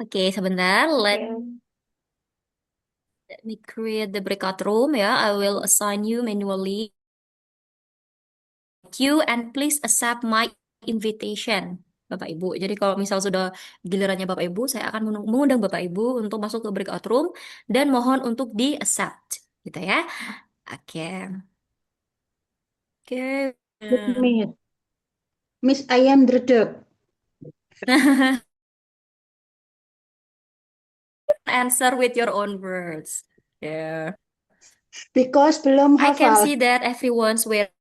Oke, sebentar. Let Oke. me create the breakout room ya. I will assign you manually. You and please accept my invitation, Bapak Ibu. Jadi kalau misal sudah gilirannya Bapak Ibu, saya akan mengundang Bapak Ibu untuk masuk ke breakout room dan mohon untuk di accept, gitu ya. Oke. Oke. Good, Miss. Miss, I am dredeg. Answer with your own words. Yeah. Because belum I can hafal. see that everyone's wearing.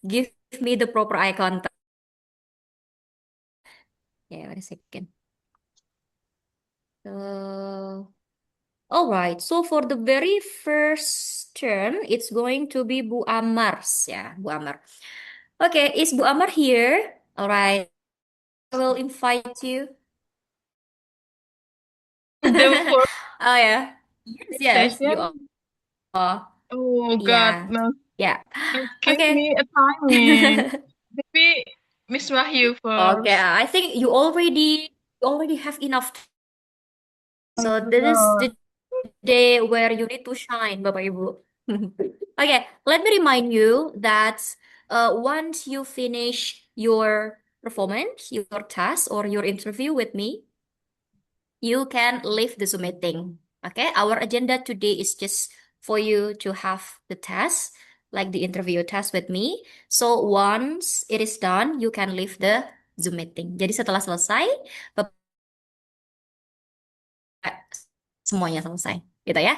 Give me the proper eye contact. Yeah, wait a second. All right. So for the very first turn, it's going to be Bu Amars, ya, Bu Amar. Okay, is Bu Amar here? All right. I will invite you. The first Oh yeah. Yes, yes, you session. are. Oh God, Yeah. no. Yeah. Give Okay. me a timing. Maybe Miss Wahyu Okay, first. I think you already have enough. Oh So my this is God. the day where you need to shine, Bapak Ibu. Okay, let me remind you that once you finish your performance, your task, or your interview with me, you can leave the Zoom meeting. Okay, our agenda today is just for you to have the test, like the interview test with me. So once it is done, you can leave the Zoom meeting. Jadi setelah selesai, Bapak- semuanya selesai, gitu ya.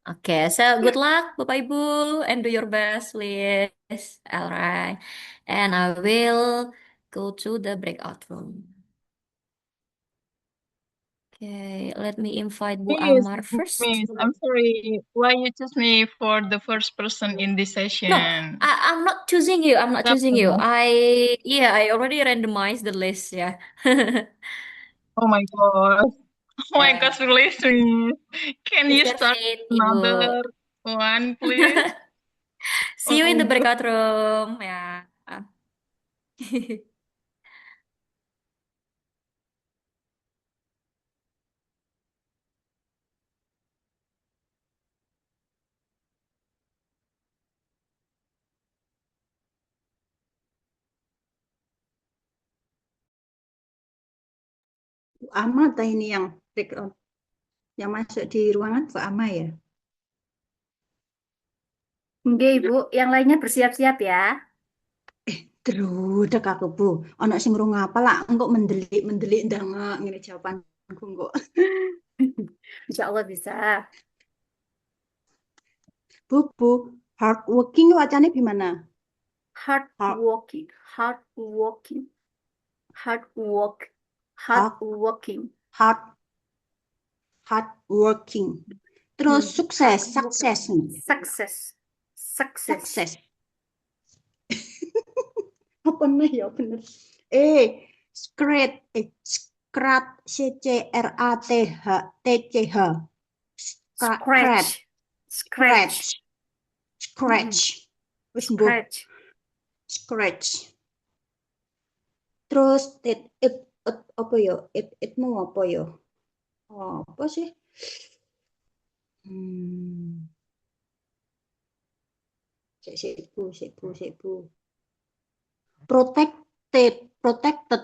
Oke, so good luck, Bapak Ibu, and do your best, please. Alright, and I will go to the breakout room. Okay, let me invite Bu Miss, Amar first. Miss, I'm sorry. Why you choose me for the first person in this No, session? I'm not choosing you. I'm not choosing you. Kenapa? I already randomized the list. Yeah. Oh my God. Oh my Yeah. God, release me. Can Please you have start seat, Ibu. another one, please? See you in the Oh God. breakout room. Yeah. Bu Ama atau ini yang background, yang masuk di ruangan Bu Ama ya? Nggih, Ibu. Yang lainnya bersiap-siap ya. Terus aku Bu. Ono sing ngapa lah engko mendelik-mendelik ndangak ngene jawabanku engko. Insya Allah bisa. Bu, hard working wacane gimana? Hard Hard, working, hard working, hard work, hard hard, working. hard, hard working. Terus sukses, Hard working. sukses nih. Success, success. Sukses. Apa nih ya bener? Eh, scratch, scratch, C-C-R-A-T-H, Scratch, Scratch, scratch, scratch, scratch. Wis mbuh, scratch. scratch. Terus apa ya? Itmu apa ya? Apa sih? Hmm, sik bu. Protected, protected.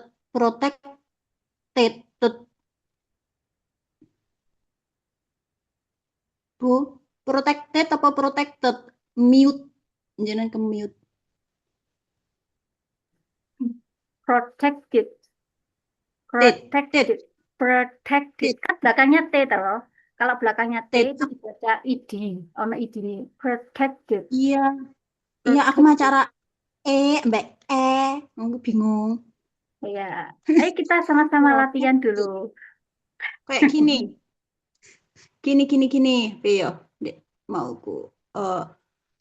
Bu, protected apa protected? Mute. Jangan ke mute. Protected, Ted, protected, protected. ted, Kan belakangnya T toh. Kalau belakangnya T ted. itu dibaca ID. Ono ID. Protected, Iya, iya aku mah protected. cara mbak aku bingung. Ya, ayo kita sama-sama latihan dulu. Protected. Kayak gini. Iya, Dek, mauku. Uh,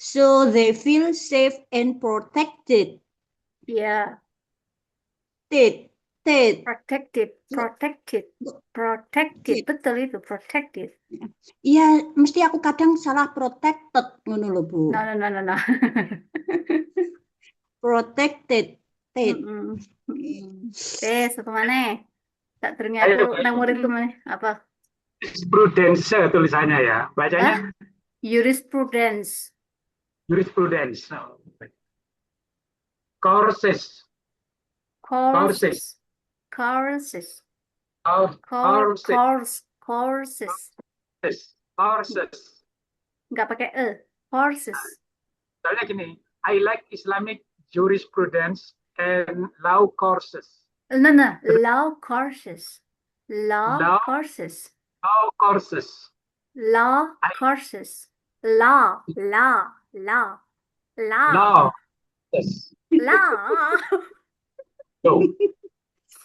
so they feel safe and protected. Ya, Ted, ted, protected, protected, protected. ted. Betul itu, protected. Iya, mesti aku kadang salah protected ngono lho, Bu. No, no, no, no, no. Protected. Mm-mm. Satu mana? Tak ternyata Ayo, aku nang muridku mana? Apa? jurisprudence tulisannya ya. Bacanya Jurisprudence. jurisprudence. Courses. Courses. Courses. Courses. Courses. Courses. Nggak pakai Courses. Soalnya gini, I like Islamic jurisprudence and law courses. No, law courses. Law Law. courses. Law courses. Law courses. Law. Law. Yes. Law. Law. Law.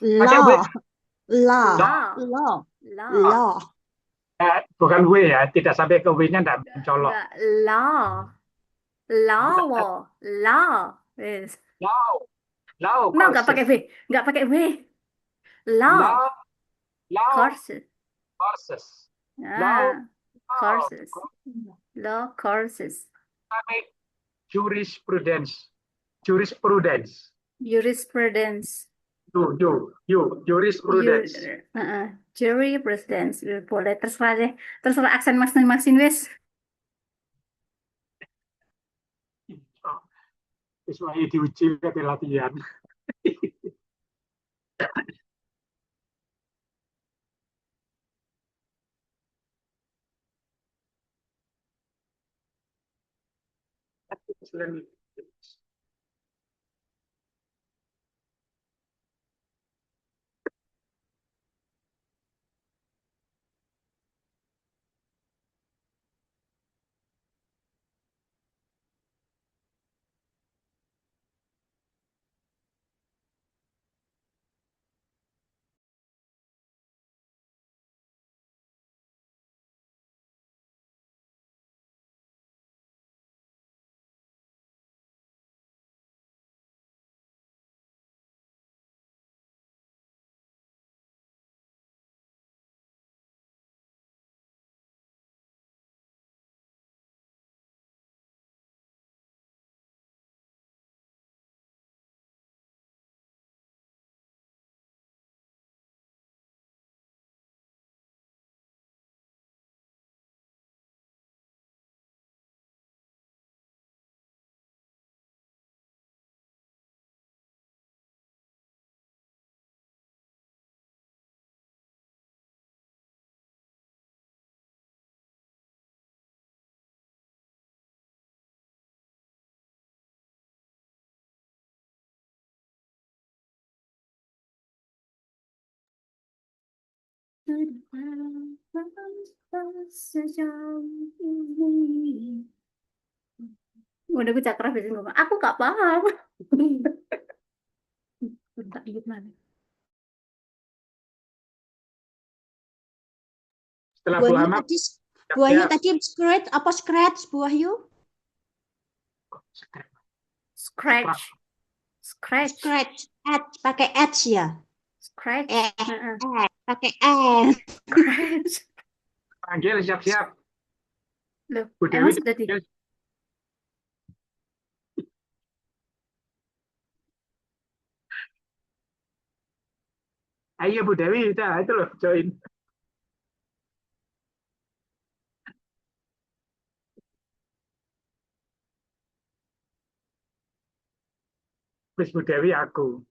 Law. Law. Law. Law. Law. Bukan W ya, tidak sampai ke W-nya enggak mencolok. Nggak, law. Law. Law. Yes. Law. Law No, nggak pakai courses. V. Nggak pakai V. Law. Law Courses. courses. Ah, Law courses. Law courses. Islamic jurisprudence. Jurisprudence. Jurisprudence. Jurisprudence. Jurisprudence. Boleh, terserah deh. Terserah aksen masing-masing, wes. Sesuai diuji ke latihan. Sejauh ini. Udah gue cakra biasanya ngomong, aku gak paham. Tak ingat mana. Setelah Buahnya lama tadi scratch apa scratch buah yuk? Scratch. Scratch. Scratch. Edge pakai edge ya. Scratch. Pakai edge. Scratch. panggil siap-siap. Loh, Bu emang Dewi sudah di... dipanggil. Ayo Bu Dewi, udah itu loh join. Terus Bu Dewi aku.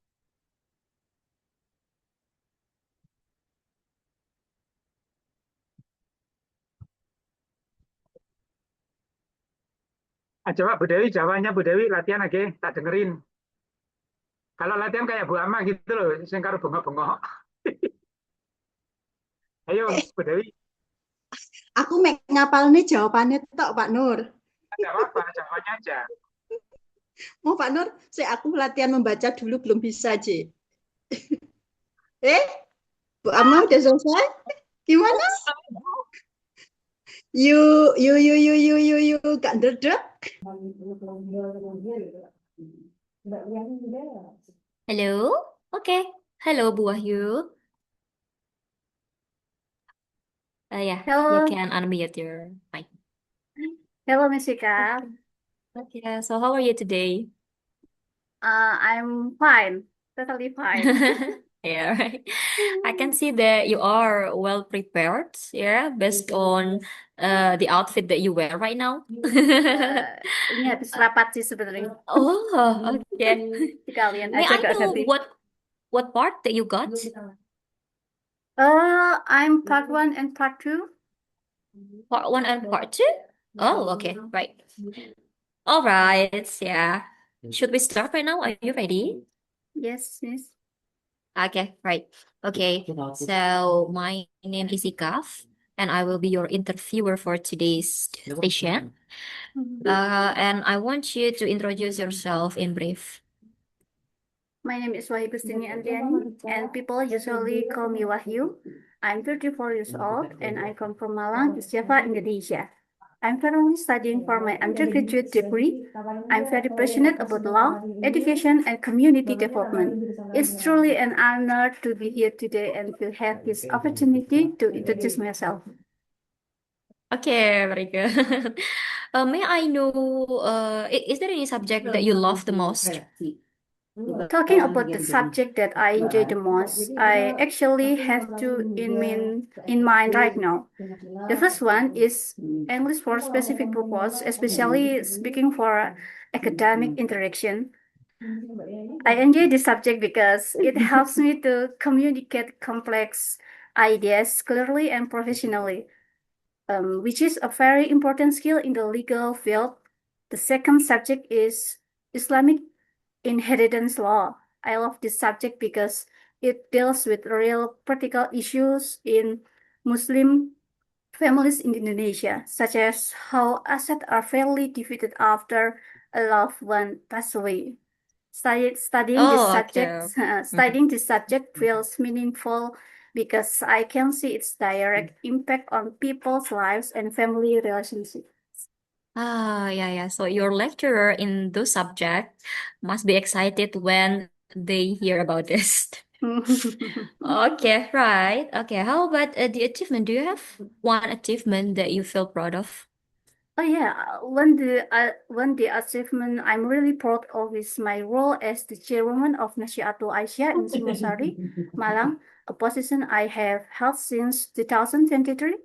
Coba Bu Dewi, jawabannya Bu Dewi latihan aja, tak dengerin. Kalau latihan kayak Bu Ama gitu loh, sing karo bengok-bengok. Ayo Bu Dewi. Aku mek ngapal nih jawabannya tok Pak Nur. Enggak apa-apa, jawabannya aja. Mau Pak Nur, aku latihan membaca dulu belum bisa, Ji. Bu Ama udah selesai? Gimana? Yuk, gak nderdek. Halo? Oke. Halo, Bu Wahyu. Yeah, you Hello. can unmute your mic. Hello, Miss Ika. Okay, so how are you today? I'm fine, totally fine. Yeah, right. I can see that you are well prepared, yeah, based on the outfit that you wear right now. Ini habis rapat sih sebenarnya. Oh, okay. Sekalian May aja I Kak know Tati. what part that you got? I'm part 1 and part 2. Part one and part two? Oh, okay, right. All right, yeah. Should we start right now? Are you ready? Yes, yes. Okay, right. Okay, so my name is Ikaf, and I will be your interviewer for today's session. And I want you to introduce yourself in brief. My name is Wahyu Gustini Andriani, and people usually call me Wahyu. I'm 34 years old, and I come from Malang, East Java, Indonesia. I'm currently studying for my undergraduate degree. I'm very passionate about law, education, and community development. It's truly an honor to be here today and to have this opportunity to introduce myself. Okay, very good. May I know, is there any subject that you love the most? Talking about the subject that I enjoy the most, I actually have two in mind right now. The first one is English for specific purpose, especially speaking for academic interaction. I enjoy this subject because it helps me to communicate complex ideas clearly and professionally, which is a very important skill in the legal field. The second subject is Islamic inheritance law. I love this subject because it deals with real practical issues in Muslim families in Indonesia, such as how assets are fairly divided after a loved one passes away. Studying this Oh, subject, okay. studying this subject feels meaningful because I can see its direct impact on people's lives and family relationships. Ah, yeah. So your lecturer in those subjects must be excited when they hear about this. Okay, right. Okay, how about the achievement? Do you have one achievement that you feel proud of? Oh yeah, when the achievement I'm really proud of is my role as the chairwoman of Nasyiatul Aisyah in Singosari, Malang, a position I have held since 2023.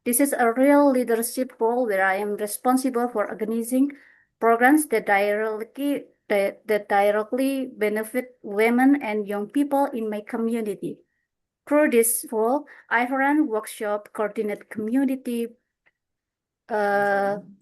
This is a real leadership role where I am responsible for organizing programs that directly benefit women and young people in my community. Through this role, I run workshop, coordinate community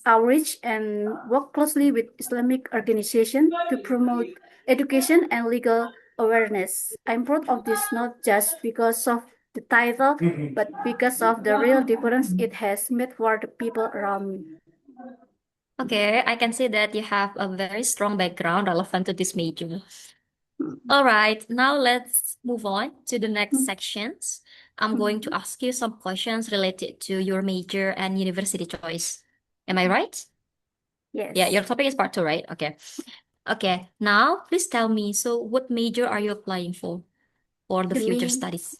outreach and work closely with Islamic organizations to promote education and legal awareness. I'm proud of this not just because of the title, but because of the real difference it has made for the people around me. Okay, I can see that you have a very strong background relevant to this major. All right, now let's move on to the next sections. I'm going to ask you some questions related to your major and university choice. Am I right? Yes. Yeah, your topic is part two, right? Okay. Okay, now please tell me, so what major are you applying for the The future main- studies?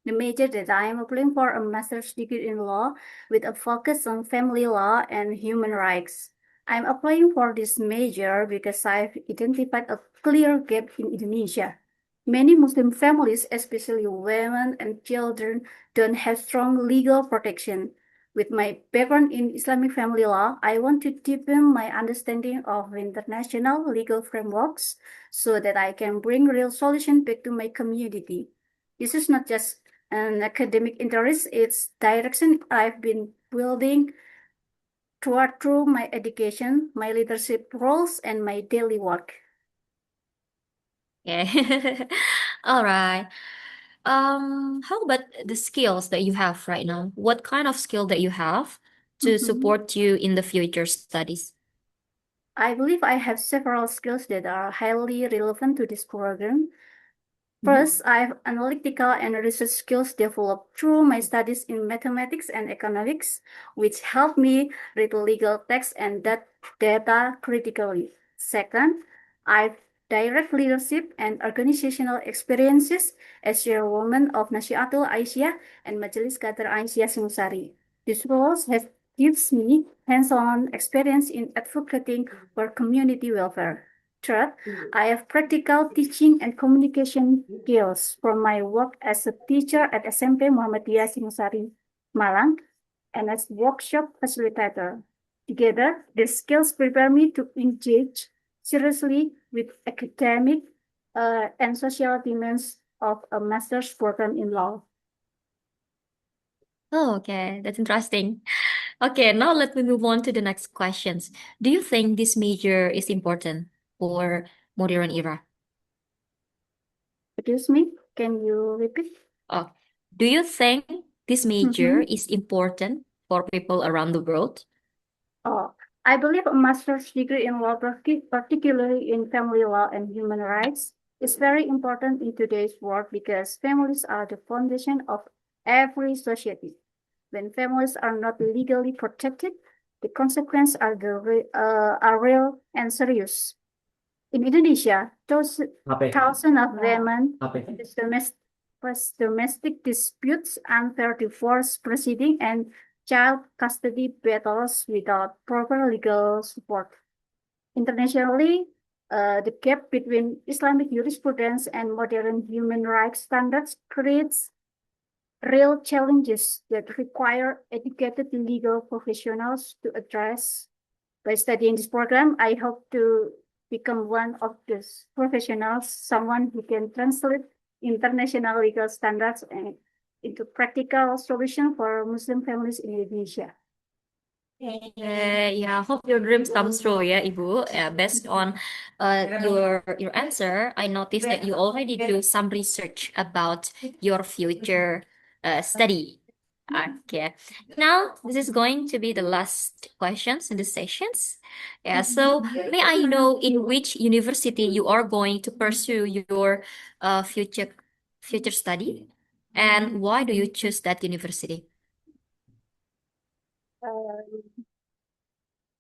The major that I am applying for a master's degree in law with a focus on family law and human rights. I'm applying for this major because I've identified a clear gap in Indonesia. Many Muslim families, especially women and children, don't have strong legal protection. With my background in Islamic family law, I want to deepen my understanding of international legal frameworks so that I can bring real solutions back to my community. This is not just an academic interest, it's direction I've been building toward through my education, my leadership roles, and my daily work. Okay. All right. How about the skills that you have right now? What kind of skill that you have to support you in the future studies? I believe I have several skills that are highly relevant to this program. First, I have analytical and research skills developed through my studies in mathematics and economics, which help me read legal text and that data critically. Second, I have direct leadership and organizational experiences as chairwoman of Nasyiatul Aisyah and Majelis Qadar Aisyah Singosari. These roles have gives me hands-on experience in advocating for community welfare. Third, I have practical teaching and communication skills from my work as a teacher at SMP Muhammadiyah Singosari, Malang, and as workshop facilitator. Together, these skills prepare me to engage seriously with academic and social demands of a master's program in law. Oh, okay, that's interesting. Okay, now let me move on to the next questions. Do you think this major is important for modern era? Excuse me, can you repeat? Oh, do you think this major Mhm. is important for people around the world? Oh, I believe a master's degree in law, particularly in family law and human rights, is very important in today's world because families are the foundation of every society. When families are not legally protected, the consequences are real and serious. In Indonesia, thousands of women face domestic disputes, unfair divorce proceedings, and child custody battles without proper legal support. Internationally, the gap between Islamic jurisprudence and modern human rights standards creates real challenges that require educated legal professionals to address. By studying this program, I hope to become one of these professionals, someone who can translate international legal standards and into practical solution for Muslim families in Indonesia. Yeah, hope your dreams come true ya, Ibu. Based on your answer, I noticed that you already do some research about your future study. Okay. Now, this is going to be the last questions in the sessions. Yeah, so may I know in which university you are going to pursue your future study, and why do you choose that university?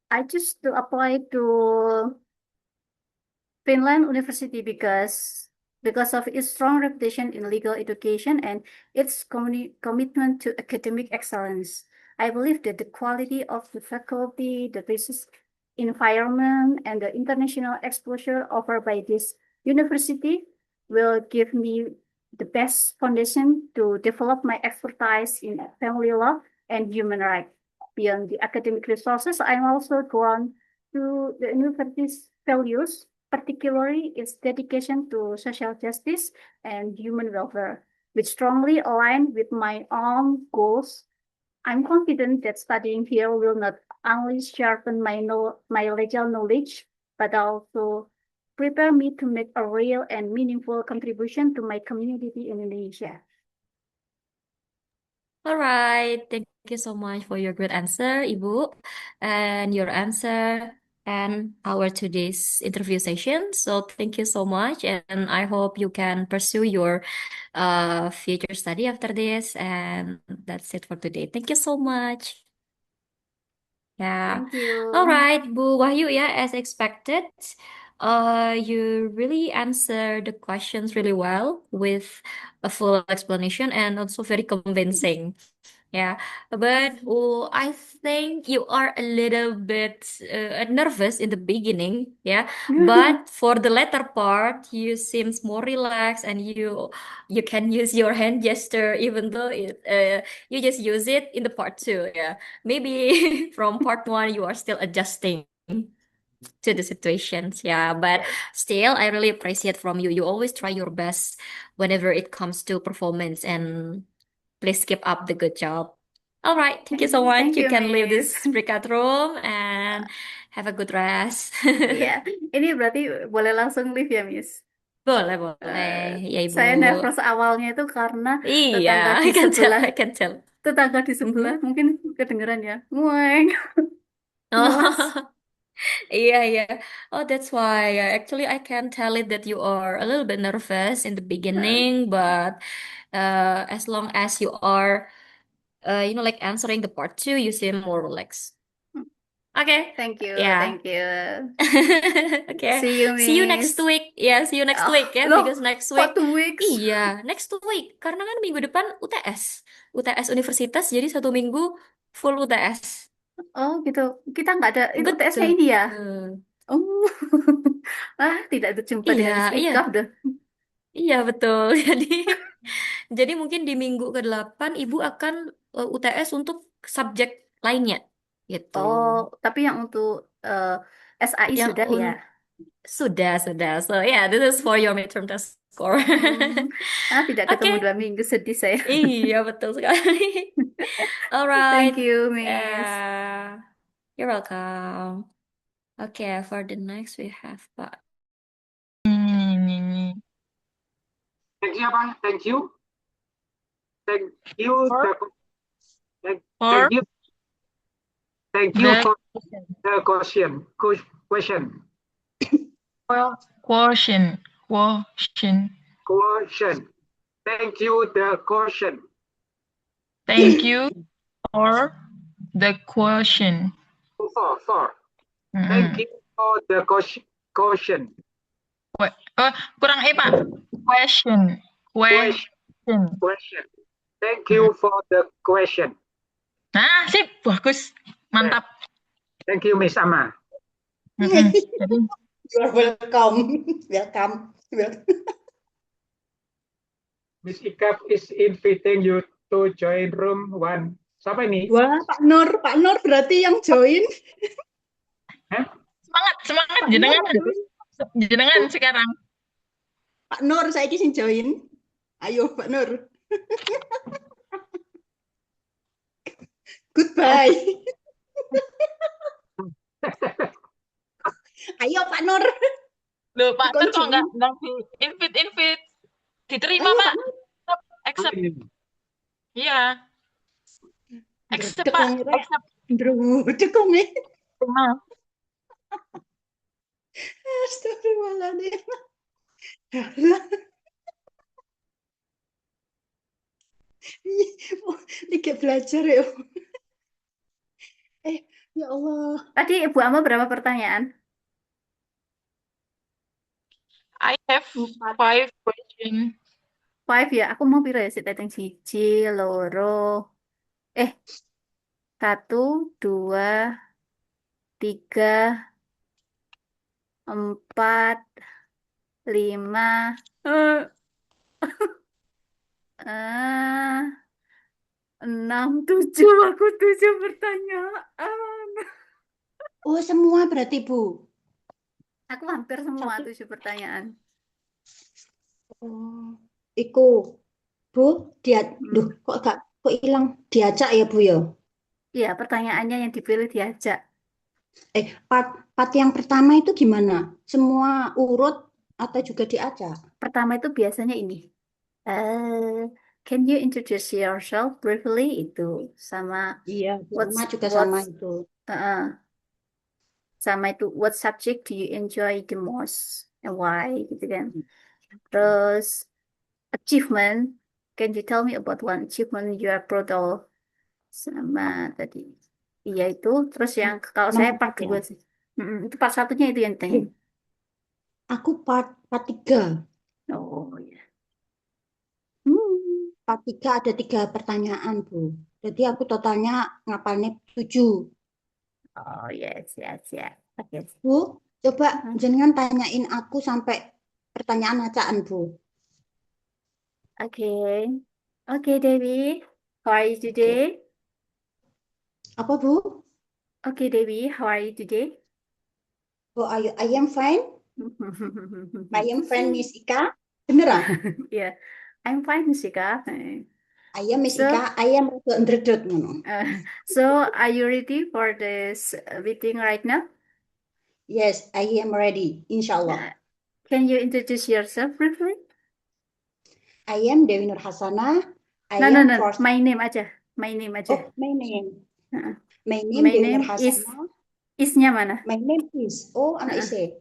I choose to apply to Finland University because of its strong reputation in legal education and its commitment to academic excellence. I believe that the quality of the faculty, the research environment, and the international exposure offered by this university will give me the best foundation to develop my expertise in family law and human rights. Beyond the academic resources, I'm also drawn to the university's values, particularly its dedication to social justice and human welfare, which strongly align with my own goals. I'm confident that studying here will not only sharpen my legal knowledge, but also prepare me to make a real and meaningful contribution to my community in Indonesia. All right, thank you so much for your great answer, Ibu, and your answer and our today's interview session. So thank you so much, and I hope you can pursue your future study after this. And that's it for today. Thank you so much. Yeah. Thank you. All right, Bu Wahyu, yeah, as expected, you really answered the questions really well with a full explanation and also very convincing. Yeah, but I think you are a little bit nervous in the beginning, yeah. But for the latter part, you seems more relaxed and you can use your hand gesture even though you just use it in the part two, yeah. Maybe from part one you are still adjusting to the situations, yeah. But still, I really appreciate from you. You always try your best whenever it comes to performance, and please keep up the good job. All right, thank you so much. Thank You you, can leave this Miss. breakout room and have a good rest. Iya, ini berarti boleh langsung live ya, Miss. Boleh, boleh. Ya, Ibu. Saya nervous awalnya itu karena Iya, tetangga di I can tell, sebelah, I can tell. tetangga di sebelah Mhm. mungkin kedengeran ya, ngueng, ngelas. Oh, iya, iya. Oh, that's why. Actually, I can tell it that you are a little bit nervous in the beginning, but as long as you are, like answering the part two, you seem more relaxed. Okay. Thank you, Yeah. thank you. Okay. See you, See you next Miss. week. Yeah, see you next Oh, week ya. loh, Because next kok week, 2 weeks? iya, next week. Karena kan minggu depan UTS. UTS universitas, jadi 1 minggu full UTS. Oh gitu, kita nggak ada UTS-nya Betul. ini ya? Oh, tidak berjumpa dengan Iya, Miss iya, Ika udah. iya betul. Jadi mungkin di minggu ke-8 Ibu akan UTS untuk subjek lainnya gitu. Oh, tapi yang untuk SAI Yang sudah ya. sudah. So yeah, this is for your midterm test score. Tidak Oke, ketemu 2 minggu, sedih saya. iya betul sekali. Alright, Thank you, Miss. you're welcome. Okay, for the next we have Pak. Ini. Thank you apa? Thank you. Thank you. For Thank for you. Thank you the for the question. Question. quotient. Question. Thank you the question. Thank you for the question. For. Thank you for the question. Kurang Pak. Question. Question. Thank you for the question. Nah, sip, bagus. Mantap. Thank you, Miss Ama. Jadi, You are welcome. Welcome. Miss Ika is inviting you to join room 1. Siapa ini? Wah, Pak Nur berarti yang join. semangat Pak Nur jenengan. join. Jenengan sekarang. Pak Nur saya sing join. Ayo Pak Nur. Goodbye. Ayo Pak Nur. Loh, Pak Nur kok Kunjungi. nggak di invite. Diterima, Ayo, Pak. Pak Nur. Accept. Iya. Accept, Pak. Dekong, Accept. Dekong nih. Terima. Astagfirullahaladzim. Dikit belajar ya. Ya Allah. Tadi Ibu Ama berapa pertanyaan? I have 5 questions. 5 ya. Aku mau pira ya sik teteng 1, loro. 1, 2, 3, 4, 5, 6, 7. Aku 7 pertanyaan. Oh, semua berarti, Bu. Aku hampir semua 7 pertanyaan. Oh, iku. Bu, duh, kok hilang? Diajak ya, Bu ya? Iya, pertanyaannya yang dipilih diajak. Part yang pertama itu gimana? Semua urut atau juga diajak? Pertama itu biasanya ini. Can you introduce yourself briefly? Itu sama Iya, sama juga sama itu. sama itu what subject do you enjoy the most and why gitu kan. Terus achievement, can you tell me about one achievement you are proud of? Sama tadi. Iya itu. Terus yang kalau saya part 2 sih. Itu part 1-nya itu yang tanya. Aku part 3. Oh ya. Part 3 ada 3 pertanyaan, Bu. Jadi aku totalnya ngapalnya 7. Oh yes. Oke. Bu, coba jangan tanyain aku sampai pertanyaan acaan, Bu. Oke, Dewi. How are you today? Apa, Bu? Okay, Dewi. How are you today? Oh, I am fine. I am fine, Miss Ika. Beneran? Yeah, I'm fine, Sika. I am Miss Ika. I am underdog. So, are you ready for this meeting right now? Yes, I am ready. Inshallah. Can you introduce yourself briefly? I am Dewi Nur Hasana. No. My name aja. My name aja. Oh, my name. My My Dewi name Nur Hasana. Isnya mana? My name is. Oh, anak ise.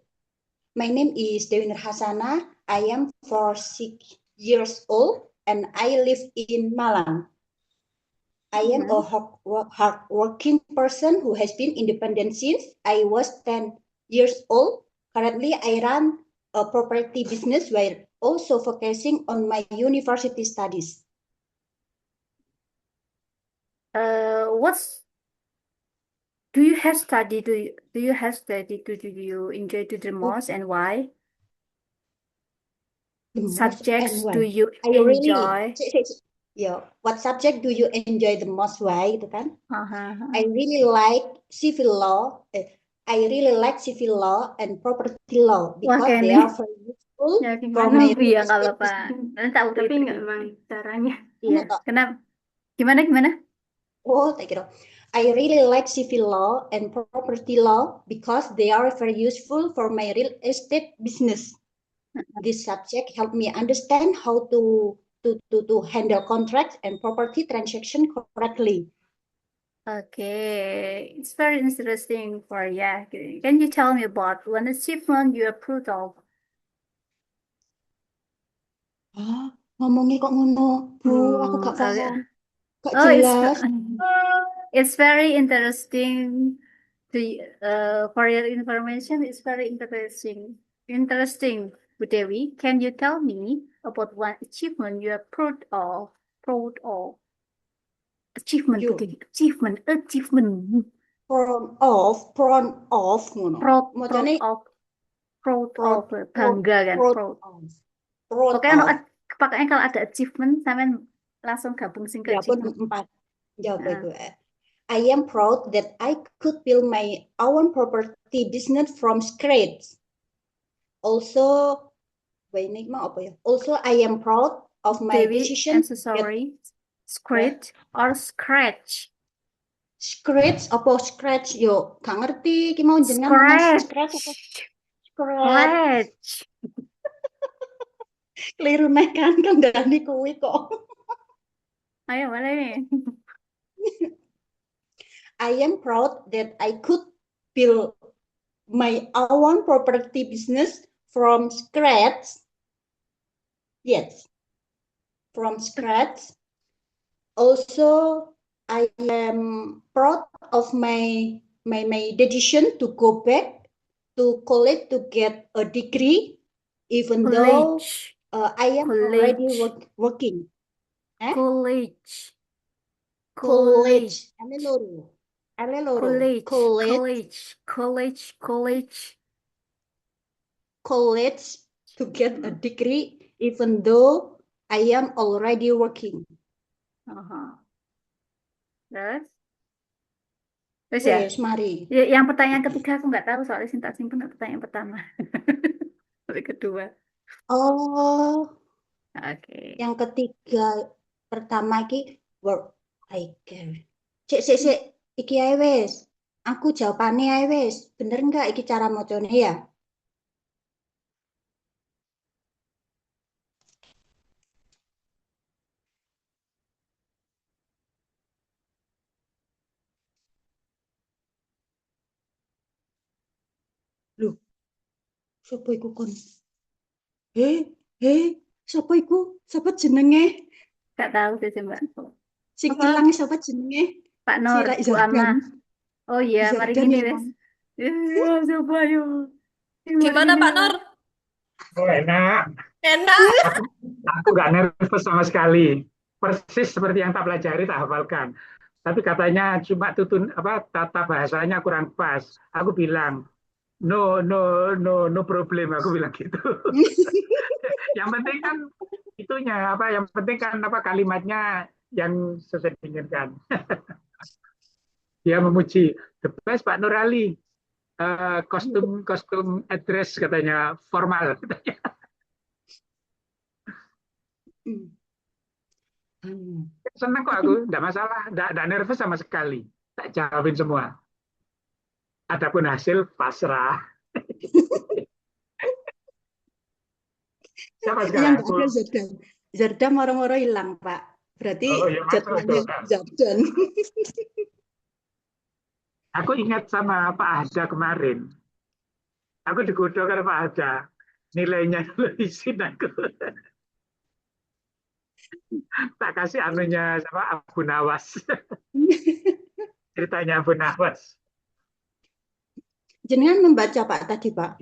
My name is Dewi Nur Hasana. I am 46 years old and I live in Malang. I am a hard-working person who has been independent since I was 10 years old. Currently, I run a property business while also focusing on my university studies. Do you have study? Do you have study? Do you enjoy to the Oh, most and why? the most and Subjects do why? you I really, enjoy? yeah, what subject do you enjoy the most? Why? Itu kan? Uh-huh. I really like civil law. I really like civil law and property law Wah, because they Kenny. are very useful Ya for gimana my Bu real ya kalau estate Pak? business. Nanti tahu Tapi Fitri. nggak emang caranya. Iya. Ano to? Kenapa? Gimana? Oh, take it off. I really like civil law and property law because they are very useful for my real estate business. This subject helped me understand how to handle contracts and property transaction correctly. Okay, it's very interesting for yeah. Can you tell me about one achievement you are proud of? Ah, ngomongnya kok ngono, Bu? Aku gak Okay. paham, gak Oh, jelas. it's very interesting. For your information, it's very interesting. Interesting, Bu Dewi. Can you tell me about one achievement you are proud of? Proud of. Achievement, Bu You Dewi. Achievement. proud of ngono. Proud Macane of. Proud proud, of. Bangga kan, proud proud. of, proud Pokoknya, of. pokoknya kalau ada achievement, sampean langsung gabung sing ke Ya pun achievement. 4. Jawab Nah, itu. I am proud that I could build my own property business from scratch. Also, ini mah apa ya? Also, I am proud of my Dewi, decision I'm so to get sorry. Scratch or scratch? scratch apa scratch yo gak ngerti ki mau jenengan ngomong scratch apa scratch Scratch. keliru nek kan kandhani kuwi kok. Ayo, mana nih? I am proud that I could build my own property business from scratch. Yes, from scratch. Also, I am proud of my decision to go back to college to get a degree, even though College. I am already College. working. College. College. Aleloro. College. College. College. College. College to get a degree, even though I am already working. Terus? Terus ya? Wes, mari. Yang pertanyaan ketiga aku nggak tahu soalnya tak simpen pertanyaan pertama. Tapi kedua. Oh, Oke. yang ketiga pertama iki work I care. Cek, iki ae wes. Aku jawabane ae wes. Bener nggak iki cara mocone ya? Loh, sapa iku kon? Sapa iku? Sapa jenenge? Nggak tahu sih Mbak. Sing Apa? ilang sapa jenenge? Pak Nur, Si Bu Ama. Zardan. Oh iya, mari Zardan gini ilang. wes. Coba yuk. Gimana Pak Nur? Oh, enak. Enak. Aku nggak nervous sama sekali. Persis seperti yang tak pelajari, tak hafalkan. Tapi katanya cuma tata bahasanya kurang pas. Aku bilang, no problem. Aku bilang gitu. Yang penting kan itunya yang penting kan kalimatnya yang sesuai diinginkan. Dia memuji the best Pak Nur Ali. Kostum address katanya formal. Senang kok aku, enggak masalah, enggak nervous sama sekali. Tak jawabin semua. Adapun hasil pasrah. Siapa sekarang? Yang ada Zardan. Zardan moro-moro hilang, Pak. Berarti ya jadwalnya Zardan. Aku ingat sama Pak Hada kemarin. Aku digoda karena Pak Hada. Nilainya izin aku. Tak kasih anunya sama Abu Nawas. Ceritanya Abu Nawas. Jenengan membaca Pak tadi, Pak?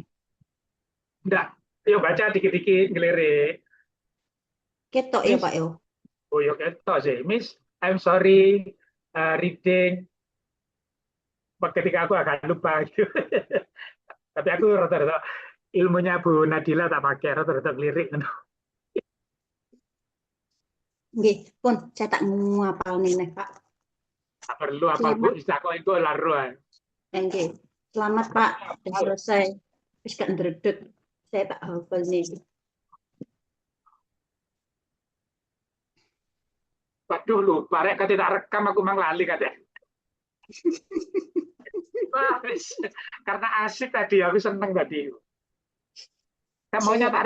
Enggak. Yuk baca dikit-dikit ngelirik. Ketok ya, Pak yo. Oh, ya ketok sih. Miss, I'm sorry reading ketika aku agak lupa gitu. Tapi aku rata-rata ilmunya Bu Nadila tak pakai, rata-rata lirik. Nggih, pun saya tak ngapal nih, Pak. Tak perlu apa Bu, istilah kok itu laruan. Nggih. Selamat, Pak. Sudah selesai. Wis gak ndredeg. Saya tak hafal nih. Waduh lupa, rek kate tak rekam aku mang lali kate. Wah, karena asik tadi, aku seneng tadi. Kamu maunya tak